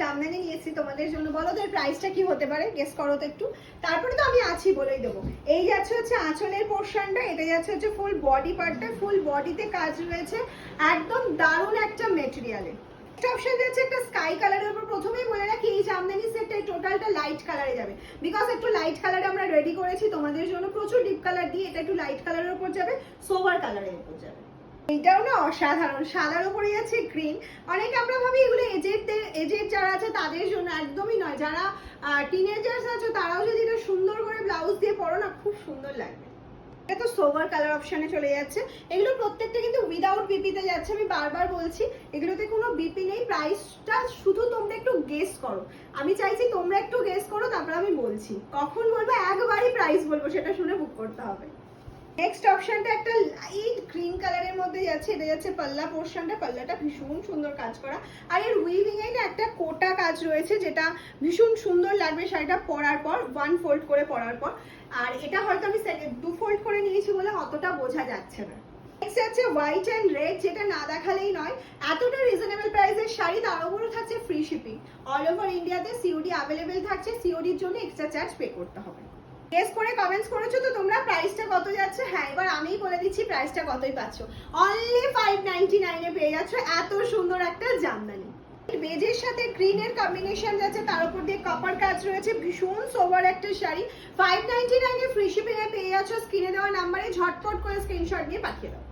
জামদানি নিয়েছি তোমাদের জন্য। বলো তো এর প্রাইসটা কি হতে পারে, গেস করো তো একটু। তারপরে তো আমি আছি বলেই দেবো। এই যাচ্ছে হচ্ছে আঁচলের পোর্শনটা, এটা যাচ্ছে হচ্ছে ফুল বডি পার্টটা, ফুল বডিতে কাজ রয়েছে, একদম দারুণ একটা মেটেরিয়ালে। অপশন যাচ্ছে একটা স্কাই কালারের উপর। প্রথমেই বলে রাখি এই জামদানি সেটটা টোটালটা লাইট কালারে যাবে, বিকজ একটু লাইট কালারে আমরা রেডি করেছি তোমাদের জন্য, প্রচুর ডিপ কালার দিয়ে। এটা একটু লাইট কালারের উপর যাবে, সোভার কালারের উপর যাবে। এইটাও না অসাধারণ, সাদার উপরে যাচ্ছে গ্রিন। অনেকে আমরা ভাবি এগুলো এজেড যারা আছে তাদের জন্য, একদমই নয়। যারা টিনেজার্স আছে তারাও যদি এটা সুন্দর করে ব্লাউজ দিয়ে পরো না, খুব সুন্দর লাগবে। এটা তো সোভার কালার অপশনে চলে যাচ্ছে। এগুলো প্রত্যেকটা কিন্তু উইদাউট বিপিতে যাচ্ছে, আমি বারবার বলছি এগুলোতে কোনো বিপি নেই। প্রাইসটা শুধু তোমরা একটু গেস করো, আমি চাইছি তোমরা একটু গেস করো, তারপর আমি বলছি। কখন বলবো একবারই প্রাইস বলবো, সেটা শুনে বুক করতে হবে। নেক্সট অপশনটা একটা লাইট গ্রিন কালারের মধ্যে যাচ্ছে, এটা যাচ্ছে পাল্লা পোর্শনটা। পাল্লাটা ভীষণ সুন্দর কাজ করা, আর এর উইভিং এ একটা কোটা কাজ রয়েছে, যেটা ভীষণ সুন্দর লাগবে শাড়িটা পরার পর, ওয়ান ফোল্ড করে পরার পর। আর এটা হয়তো আমি দু ফোল্ড করে নিয়েছি বলে অতটা বোঝা যাচ্ছে না। নেক্সট আছে হোয়াইট অ্যান্ড রেড, যেটা না দেখালেই নয়। এতটা রিজনেবল প্রাইসের শাড়ি, তার উপরও থাকছে ফ্রি শিপিং। অল ওভার ইন্ডিয়াতে সিওডি অ্যাভেলেবেল থাকছে, সিওডির জন্য এক্সট্রা চার্জ পে করতে হবে। গেস করে কমেন্টস করেছো তো তোমরা প্রাইসটা কত যাচ্ছে। হ্যাঁ, এবার আমিই বলে দিচ্ছি প্রাইসটা কতই পাচ্ছ। অনলি 599 এ পেয়ে যাচ্ছ এত সুন্দর একটা জামদানি। বেজের সাথে গ্রিনের কম্বিনেশন যাচ্ছে, তার উপর দিয়ে কপার কাজ রয়েছে, ভীষণ সোভার একটা শাড়ি। 599 এ ফ্রি শিপিং এ পেয়ে যাচ্ছ। স্ক্রিনে দেওয়া নাম্বারে ঝটপট করে স্ক্রিনশট দিয়ে পাঠিয়ে দাও।